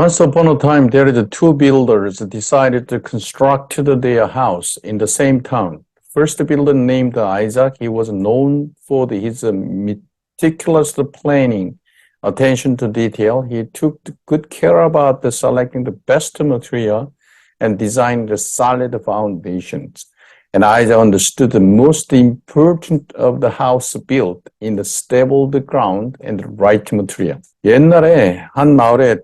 Once upon a time, there is two builders decided to construct their house in the same town. First builder named Isaac, he was known for his meticulous planning, attention to detail. He took good care about selecting the best material and designed the solid foundations. And Isaac understood the most important of the house built in the stable ground and the right material. 옛날에 한 마을에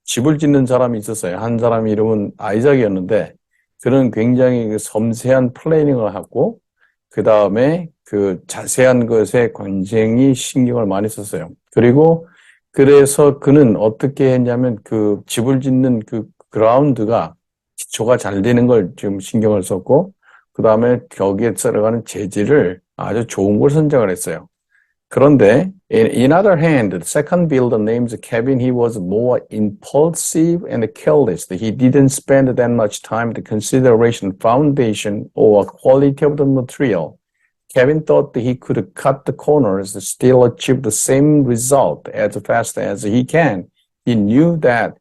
집을 짓는 사람이 있었어요. 한 사람 이름은 아이작이었는데 그는 굉장히 섬세한 플래닝을 하고 그 다음에 그 자세한 것에 굉장히 신경을 많이 썼어요. 그리고 그래서 그는 어떻게 했냐면 그 집을 짓는 그 그라운드가 기초가 잘 되는 걸 좀 신경을 썼고 그 다음에 벽에 들어가는 재질을 아주 좋은 걸 선정을 했어요. 그런데 in other hand, the second builder named Kevin, he was more impulsive and careless. He didn't spend that much time to consideration foundation or quality of the material. Kevin thought that he could cut the corners and still achieve the same result as fast as he can. He knew that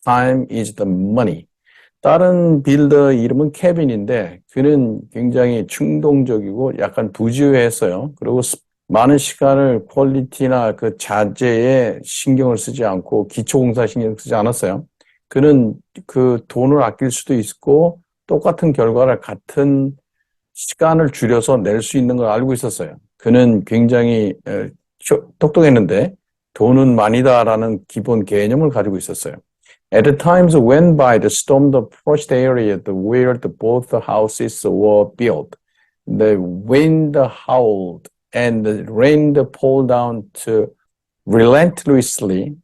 time is the money. 다른 빌더 이름은 케빈인데 그는 굉장히 충동적이고 약간 부지런했어요. 그리고 많은 시간을 퀄리티나 그 자재에 신경을 쓰지 않고 기초공사 신경 쓰지 않았어요. 그는 그 돈을 아낄 수도 있고 똑같은 결과를 같은 시간을 줄여서 낼 수 있는 걸 알고 있었어요. 그는 굉장히 똑똑했는데 돈은 많이다라는 기본 개념을 가지고 있었어요. At the times went by, the storm approached the area where both the houses were built. The wind howled and the rain poured down relentlessly,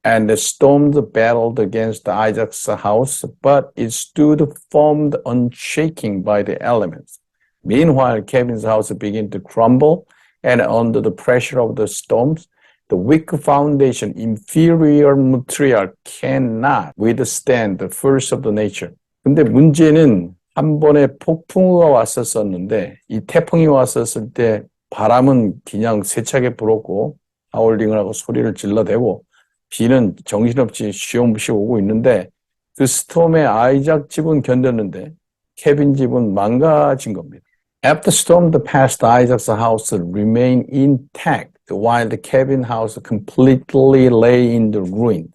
and the storms battled against Isaac's house, but it stood firm, unshaken by the elements. Meanwhile, Kevin's house began to crumble, and under the pressure of the storms, the weak foundation, inferior material cannot withstand the force of the nature. 근데 문제는 한 번에 폭풍우가 왔었었는데 이 태풍이 왔었을 때 바람은 그냥 세차게 불었고 하울링을 하고 소리를 질러대고 비는 정신없이 쉬엄쉬 오고 있는데 그 스톰에 아이작 집은 견뎠는데 케빈 집은 망가진 겁니다. After storm passed, Isaac's house remained intact while the Kevin house completely lay in the ruin.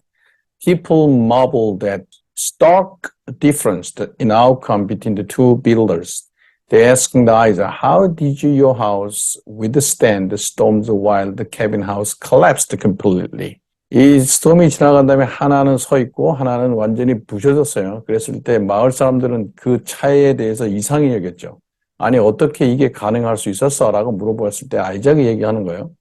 People marveled at stark difference in outcome between the two builders. They asked Isaac, how did your house withstand the storms while the Kevin house collapsed completely? 이 스톰이 지나간 다음에 하나는 서 있고 하나는 완전히 부셔졌어요. 그랬을 때 마을 사람들은 그 차이에 대해서 이상히 여겼죠. 아니 어떻게 이게 가능할 수 있었어? 라고 물어봤을 때 아이작이 얘기하는 거예요.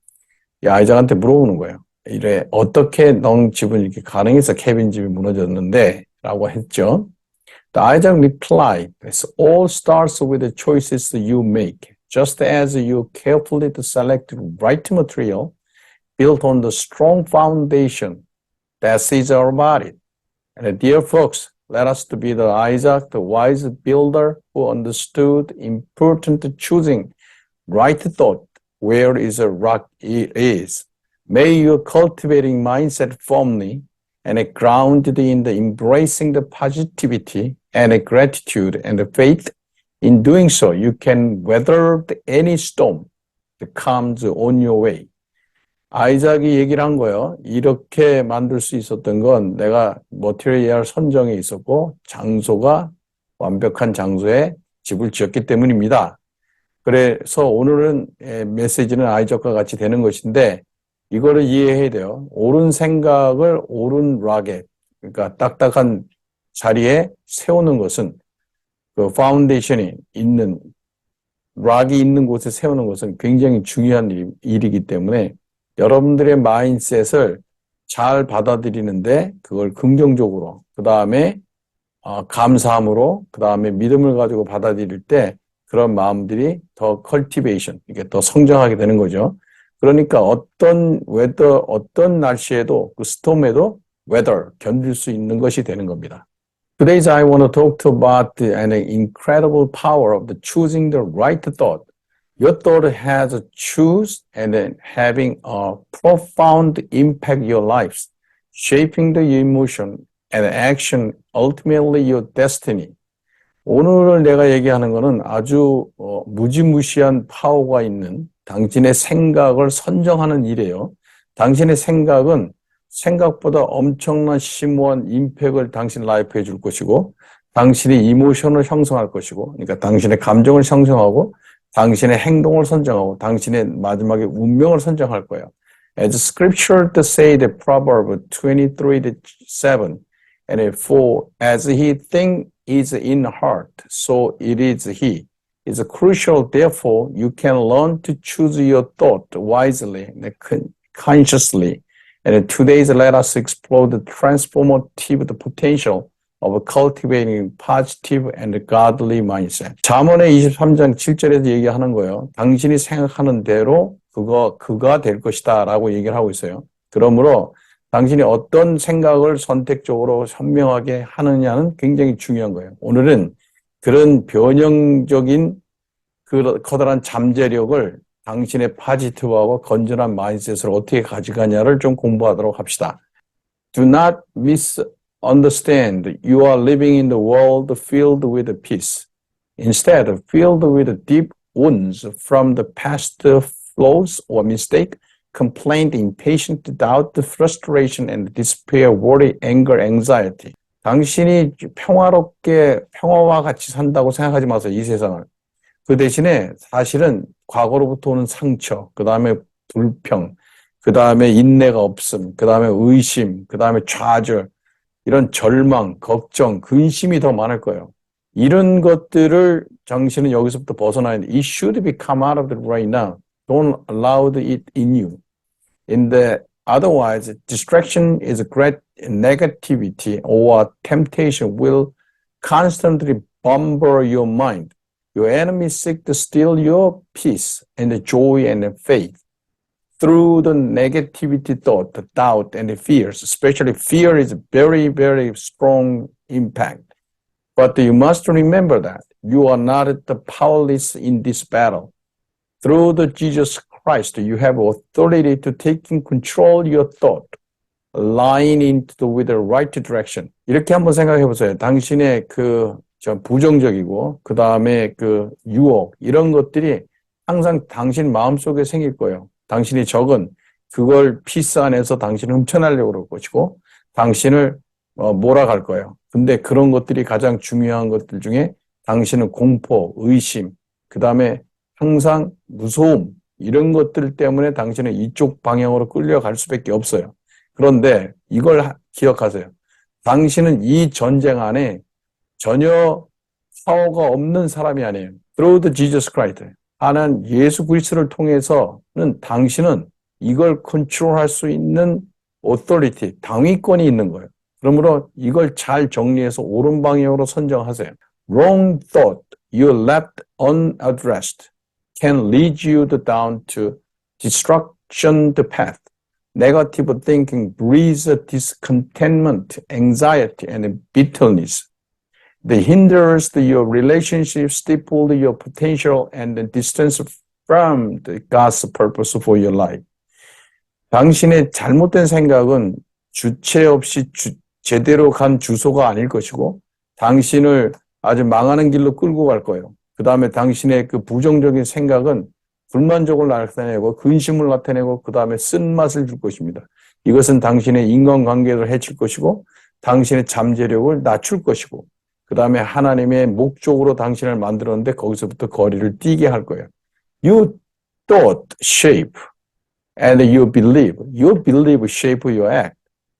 이 아이작한테 물어보는 거예요. 이래 어떻게 넌 집은 이렇게 가능해서 케빈 집이 무너졌는데? 라고 했죠. The Isaac replied, "It all starts with the choices you make. Just as you carefully select the right material, built on the strong foundation. That is all about it. And dear folks, let us to be the Isaac, the wise builder who understood important choosing right thought where is a rock is. May your cultivating mindset firmly and grounded in the embracing the positivity and gratitude and the faith. In doing so, you can weather any storm that comes on your way." 아이작이 얘기를 한 거예요. 이렇게 만들 수 있었던 건 내가 머티리얼 선정에 있었고 장소가 완벽한 장소에 집을 지었기 때문입니다. 그래서 오늘은 메시지는 아이작과 같이 되는 것인데 이거를 이해해야 돼요. 옳은 생각을 옳은 락에 그러니까 딱딱한 자리에 세우는 것은 그 파운데이션이 있는 락이 있는 곳에 세우는 것은 굉장히 중요한 일이기 때문에 여러분들의 마인셋을 잘 받아들이는데 그걸 긍정적으로 그 다음에 감사함으로 그 다음에 믿음을 가지고 받아들일 때 그런 마음들이 더 컬티베이션 이게 더 성장하게 되는 거죠. 그러니까 어떤 날씨에도 그 스톰에도 weather 견딜 수 있는 것이 되는 겁니다. Today I want to talk about an incredible power of the choosing the right thought. Your thought has a choose and then having a profound impact your lives. shaping the emotion and action, ultimately your destiny. 오늘 내가 얘기하는 거는 아주 무지무시한 파워가 있는 당신의 생각을 선정하는 일이에요. 당신의 생각은 생각보다 엄청난 심오한 임팩을 당신 라이프에 줄 것이고 당신의 이모션을 형성할 것이고 그러니까 당신의 감정을 형성하고 당신의 행동을 선정하고 당신의 마지막에 운명을 선정할 거예요. As scripture to say the proverb 23:7 and 4 as he think is in heart so it is he is crucial therefore you can learn to choose your thought wisely and consciously and today let us explore the transformative potential of cultivating positive and godly mindset. 잠언의 23장 7절에서 얘기하는 거예요. 당신이 생각하는 대로 그가 될 것이다 라고 얘기를 하고 있어요. 그러므로 당신이 어떤 생각을 선택적으로 현명하게 하느냐는 굉장히 중요한 거예요. 오늘은 그런 변형적인 그 커다란 잠재력을 당신의 파지티브하고 건전한 마인드셋을 어떻게 가져가냐를 좀 공부하도록 합시다. Do not misunderstand. You are living in the world filled with peace. Instead, filled with deep wounds from the past flaws or mistake, complaint, impatience, doubt, frustration, and despair, worry, anger, anxiety. 당신이 평화롭게 평화와 같이 산다고 생각하지 마세요. 이 세상을. 그 대신에 사실은 과거로부터 오는 상처, 그 다음에 불평, 그 다음에 인내가 없음, 그 다음에 의심, 그 다음에 좌절, 이런 절망, 걱정, 근심이 더 많을 거예요. 이런 것들을 당신은 여기서부터 벗어나야 돼. It should be come out of it right now. Don't allow it in you. Otherwise, distraction is great negativity or temptation will constantly bombard your mind. Your enemies seek to steal your peace and the joy and the faith through the negativity thought, the doubt, and the fears. Especially fear is very, very strong impact. But you must remember that you are not the powerless in this battle. Through the Jesus Christ, you have authority to take control your thought, align into with the right direction. 이렇게 한번 생각해 보세요. 당신의 부정적이고 그 다음에 유혹 이런 것들이 항상 당신 마음속에 생길 거예요. 당신이 적은 그걸 피스 안에서 당신을 훔쳐내려고 그럴 것이고 당신을 몰아갈 거예요. 근데 그런 것들이 가장 중요한 것들 중에 당신은 공포, 의심, 그 다음에 항상 무서움 이런 것들 때문에 당신은 이쪽 방향으로 끌려갈 수밖에 없어요. 그런데 이걸 기억하세요. 당신은 이 전쟁 안에 전혀 파워가 없는 사람이 아니에요. Through the Jesus Christ. 하나님 예수 그리스도를 통해서는 당신은 이걸 컨트롤할 수 있는 authority, 당위권이 있는 거예요. 그러므로 이걸 잘 정리해서 옳은 방향으로 선정하세요. Wrong thought you left unaddressed can lead you down to destruction the path. Negative thinking breeds discontentment, anxiety, and bitterness. That hinders your relationship, stifles your potential, and distance from God's purpose for your life. 당신의 잘못된 생각은 주체 없이 제대로 간 주소가 아닐 것이고 당신을 아주 망하는 길로 끌고 갈 거예요. 그 다음에 당신의 그 부정적인 생각은 불만족을 나타내고 근심을 나타내고 그 다음에 쓴맛을 줄 것입니다. 이것은 당신의 인간관계를 해칠 것이고 당신의 잠재력을 낮출 것이고 그 다음에 하나님의 목적으로 당신을 만들었는데 거기서부터 거리를 띄게 할 거예요. You thought shape and you believe. You believe shape your act.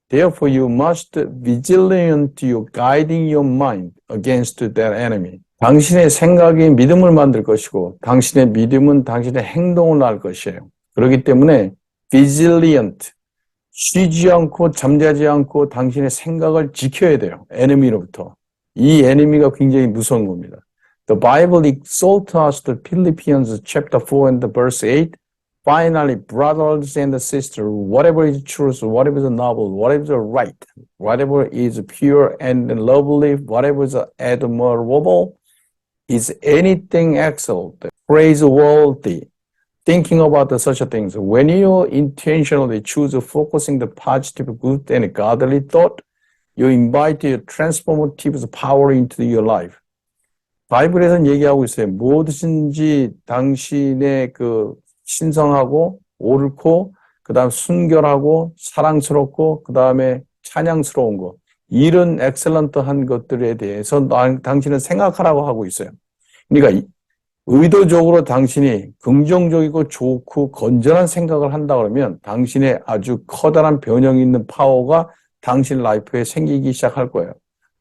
Therefore you must vigilant you guiding your mind against that enemy. 당신의 생각이 믿음을 만들 것이고 당신의 믿음은 당신의 행동을 낳을 것이에요. 그렇기 때문에 vigilant, 쉬지 않고 잠자지 않고 당신의 생각을 지켜야 돼요. enemy로부터. 이 enemy가 굉장히 무서운 겁니다. The Bible exalts us to Philippians chapter 4 and verse 8. Finally, brothers and sisters, whatever is true, whatever is noble, whatever is right, whatever is pure and lovely, whatever is admirable, is anything excellent, praiseworthy. thinking about such things. When you intentionally choose focusing the positive, good, and godly thought, you invite your transformative power into your life. 바이블에서는 얘기하고 있어요. 무엇인지 당신의 그 신성하고 옳고, 그 다음 순결하고 사랑스럽고, 그 다음에 찬양스러운 것, 이런 엑셀런트한 것들에 대해서 당신은 생각하라고 하고 있어요. 그러니까 의도적으로 당신이 긍정적이고 좋고 건전한 생각을 한다 그러면 당신의 아주 커다란 변형이 있는 파워가 당신 라이프에 생기기 시작할 거예요.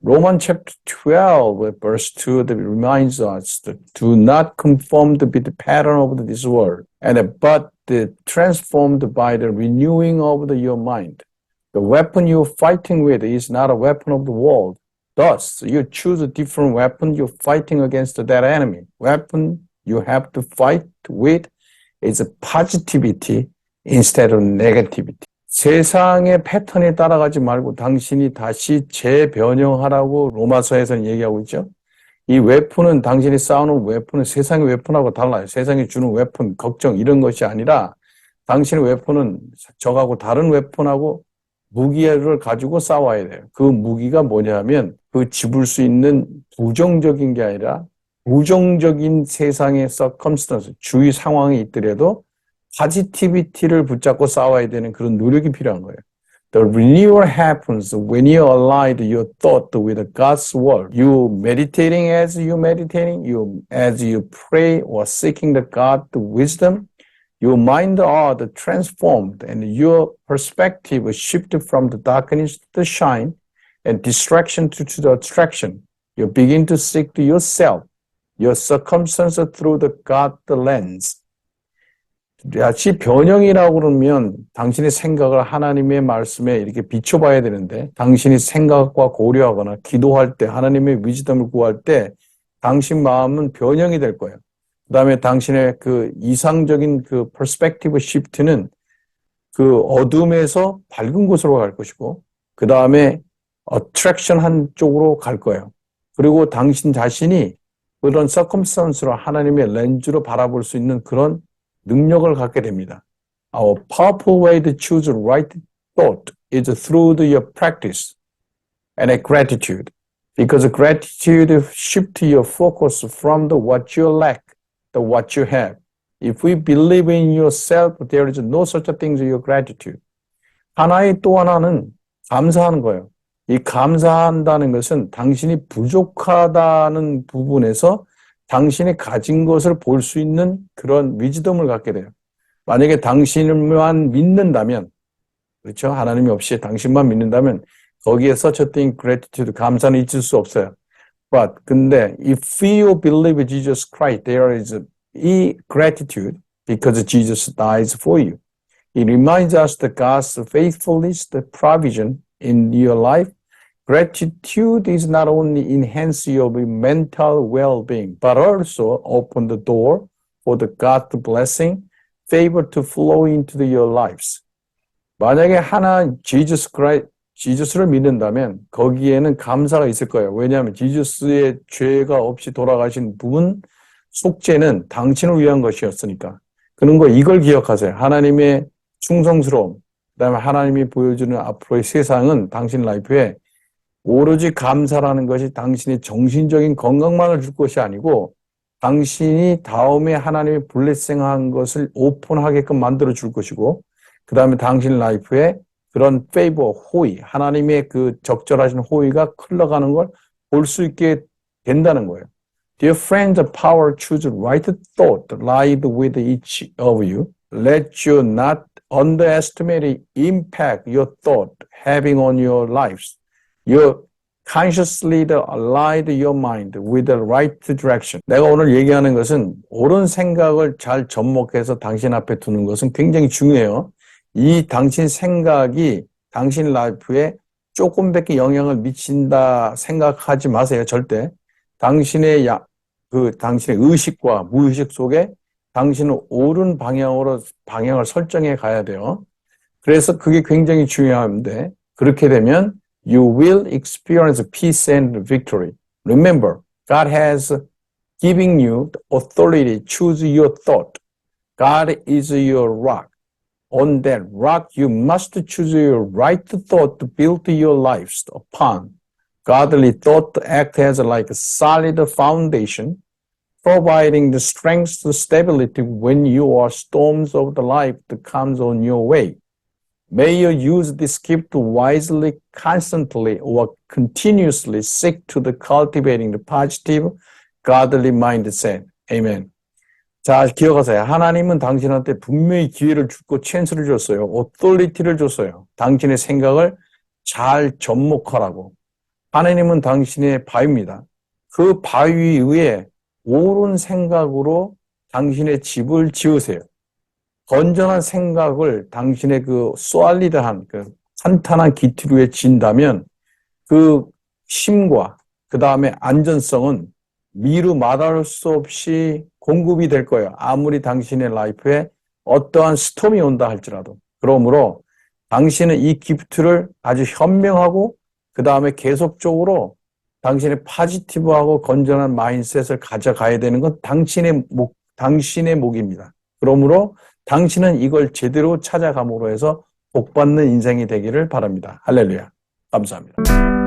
Romans chapter 12 verse 2 that reminds us to do not conform to be the pattern of this world, but transformed by the renewing of your mind. The weapon you're fighting with is not a weapon of the world. Thus, you choose a different weapon. You're fighting against that enemy. Weapon you have to fight with is positivity instead of negativity. 세상의 패턴에 따라가지 말고 당신이 다시 재변형하라고 로마서에서는 얘기하고 있죠. 이 웨폰은 당신이 싸우는 웨폰은 세상의 웨폰하고 달라요. 세상이 주는 웨폰, 걱정 이런 것이 아니라 당신의 웨폰은 적하고 다른 웨폰하고 무기를 가지고 싸워야 돼요. 그 무기가 뭐냐면 그 집을 수 있는 부정적인 게 아니라 부정적인 세상의 circumstance, 주위 상황이 있더라도 positivity를 붙잡고 싸워야 되는 그런 노력이 필요한 거예요. The renewal happens when you align your thought with God's word. You meditating as you meditating, as you pray or seeking the God wisdom, your mind are transformed and your perspective shifted from the darkness to the shine and distraction to the attraction. You begin to seek to yourself, your circumstances through the God lens. 같이 변형이라고 그러면 당신의 생각을 하나님의 말씀에 이렇게 비춰봐야 되는데 당신이 생각과 고려하거나 기도할 때 하나님의 위즈덤을 구할 때 당신 마음은 변형이 될 거예요. 그 다음에 당신의 그 이상적인 그 퍼스펙티브 시프트는 그 어둠에서 밝은 곳으로 갈 것이고 그 다음에 어트랙션 한쪽으로 갈 거예요. 그리고 당신 자신이 그런 서컴스턴스로 하나님의 렌즈로 바라볼 수 있는 그런 능력을 갖게 됩니다. Our powerful way to choose right thought is through your practice and gratitude. Because gratitude shifts your focus from what you lack to what you have. If we believe in yourself, there is no such a thing as your gratitude. 하나의 또 하나는 감사하는 거예요. 이 감사한다는 것은 당신이 부족하다는 부분에서 당신이 가진 것을 볼 수 있는 그런 위즈덤을 갖게 돼요. 만약에 당신만 믿는다면, 그렇죠? 하나님이 없이 당신만 믿는다면 거기에 such a thing, gratitude, 감사는 있을 수 없어요. 근데 if you believe Jesus Christ, there is gratitude because Jesus dies for you. It reminds us that God's faithfulness, the provision in your life. Gratitude is not only enhance your mental well-being, but also open the door for the God's blessing, favor to flow into your lives. 만약에 지저스를 믿는다면 거기에는 감사가 있을 거예요. 왜냐하면 지저스의 죄가 없이 돌아가신 분 속죄는 당신을 위한 것이었으니까. 그런 거 이걸 기억하세요. 하나님의 충성스러움, 그다음에 하나님이 보여주는 앞으로의 세상은 당신 라이프에 오로지 감사라는 것이 당신의 정신적인 건강만을 줄 것이 아니고 당신이 다음에 하나님의 블레싱한 것을 오픈하게끔 만들어 줄 것이고 그 다음에 당신 라이프에 그런 페이버, 호의, 하나님의 그 적절하신 호의가 흘러가는 걸 볼 수 있게 된다는 거예요. Dear friends, the power to choose right thought lies with each of you. Let you not underestimate the impact your thought having on your lives. You consciously align your mind with the right direction. 내가 오늘 얘기하는 것은 옳은 생각을 잘 접목해서 당신 앞에 두는 것은 굉장히 중요해요. 이 당신 생각이 당신 라이프에 조금밖에 영향을 미친다 생각하지 마세요. 절대. 당신의 당신의 의식과 무의식 속에 당신은 옳은 방향을 설정해 가야 돼요. 그래서 그게 굉장히 중요한데 그렇게 되면 you will experience peace and victory. Remember, God has given you the authority to choose your thought. God is your rock. On that rock, you must choose your right thought to build your lives upon. Godly thought act as like a solid foundation, providing the strength to stability when your storms of the life that comes on your way. May you use this gift wisely, constantly, or continuously seek to the cultivating the positive, godly mindset. Amen. 자, 기억하세요. 하나님은 당신한테 분명히 기회를 주고 찬스를 줬어요. 오토리티를 줬어요. 당신의 생각을 잘 접목하라고. 하나님은 당신의 바위입니다. 그 바위 위에 옳은 생각으로 당신의 집을 지으세요. 건전한 생각을 당신의 그 솔리드한 그 탄탄한 기틀 위에 진다면 그 힘과 그 다음에 안전성은 미루 말할 수 없이 공급이 될 거예요. 아무리 당신의 라이프에 어떠한 스톰이 온다 할지라도. 그러므로 당신은 이 기프트를 아주 현명하고 그 다음에 계속적으로 당신의 포지티브하고 건전한 마인드셋을 가져가야 되는 건 당신의 몫입니다. 그러므로 당신은 이걸 제대로 찾아감으로 해서 복받는 인생이 되기를 바랍니다. 할렐루야. 감사합니다.